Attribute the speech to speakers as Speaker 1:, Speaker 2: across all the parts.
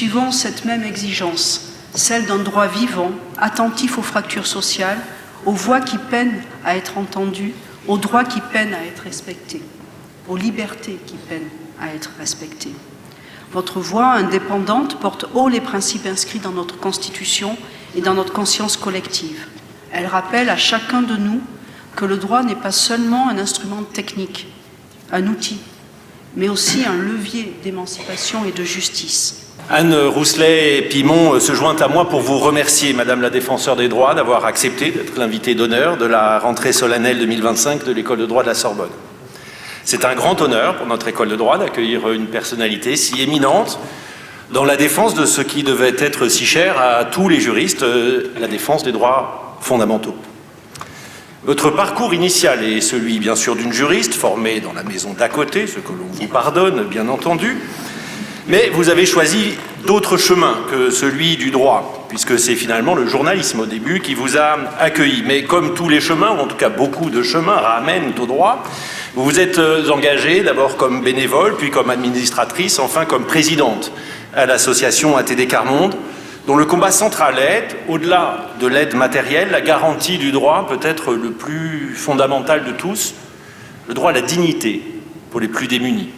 Speaker 1: poursuivons cette même exigence, celle d'un droit vivant, attentif aux fractures sociales, aux voix qui peinent à être entendues, aux droits qui peinent à être respectés, aux libertés qui peinent à être respectées. Votre voix indépendante porte haut les principes inscrits dans notre Constitution et dans notre conscience collective. Elle rappelle à chacun de nous que le droit n'est pas seulement un instrument technique, un outil, mais aussi un levier d'émancipation et de justice.
Speaker 2: Anne Rousselet-Pimon se joint à moi pour vous remercier, Madame la Défenseure des droits, d'avoir accepté d'être l'invitée d'honneur de la rentrée solennelle 2025 de l'École de droit de la Sorbonne. C'est un grand honneur pour notre école de droit d'accueillir une personnalité si éminente dans la défense de ce qui devait être si cher à tous les juristes, la défense des droits fondamentaux. Votre parcours initial est celui, bien sûr, d'une juriste formée dans la maison d'à côté, ce que l'on vous pardonne, bien entendu, mais vous avez choisi d'autres chemins que celui du droit, puisque c'est finalement le journalisme au début qui vous a accueilli. Mais comme tous les chemins, ou en tout cas beaucoup de chemins, ramènent au droit, vous vous êtes engagée d'abord comme bénévole, puis comme administratrice, enfin comme présidente à l'association ATD Quart Monde, dont le combat central est, au-delà de l'aide matérielle, la garantie du droit peut-être le plus fondamental de tous, le droit à la dignité pour les plus démunis.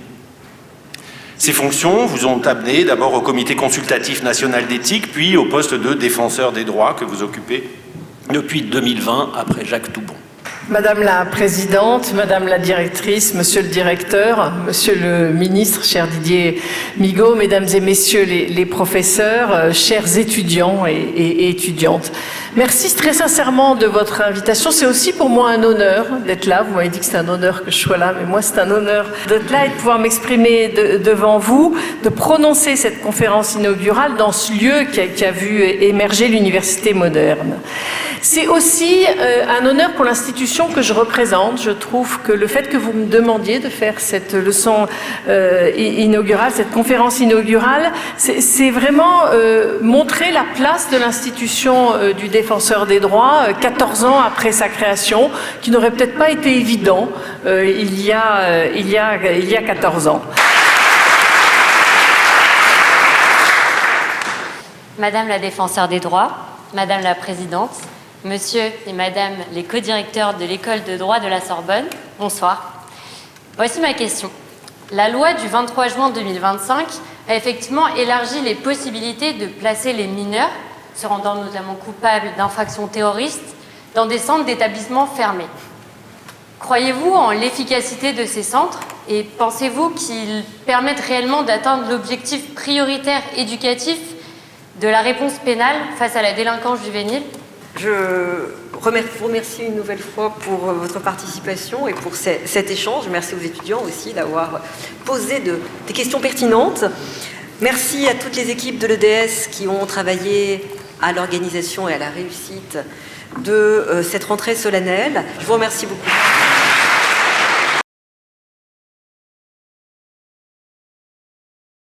Speaker 2: Ces fonctions vous ont amené d'abord au Comité consultatif national d'éthique, puis au poste de défenseur des droits que vous occupez depuis 2020, après Jacques Toubon.
Speaker 3: Madame la Présidente, Madame la Directrice, Monsieur le Directeur, Monsieur le Ministre, cher Didier Migaud, Mesdames et Messieurs les professeurs, chers étudiants et étudiantes, merci très sincèrement de votre invitation. C'est aussi pour moi un honneur d'être là. Vous m'avez dit que c'est un honneur que je sois là, mais moi c'est un honneur d'être là et de pouvoir m'exprimer devant vous, de prononcer cette conférence inaugurale dans ce lieu qui a vu émerger l'université moderne. C'est aussi un honneur pour l'institution que je représente. Je trouve que le fait que vous me demandiez de faire cette leçon inaugurale, cette conférence inaugurale, c'est vraiment montrer la place de l'institution du défenseur des droits 14 ans après sa création, qui n'aurait peut-être pas été évident il y a 14 ans.
Speaker 4: Madame la Défenseure des droits, Madame la Présidente, Monsieur et Madame les co-directeurs de l'École de droit de la Sorbonne, bonsoir. Voici ma question. La loi du 23 juin 2025 a effectivement élargi les possibilités de placer les mineurs, se rendant notamment coupables d'infractions terroristes, dans des centres d'établissement fermés. Croyez-vous en l'efficacité de ces centres et pensez-vous qu'ils permettent réellement d'atteindre l'objectif prioritaire éducatif de la réponse pénale face à la délinquance juvénile ?
Speaker 5: Je vous remercie une nouvelle fois pour votre participation et pour cet échange. Merci aux étudiants aussi d'avoir posé des questions pertinentes. Merci à toutes les équipes de l'EDS qui ont travaillé à l'organisation et à la réussite de cette rentrée solennelle. Je vous remercie beaucoup.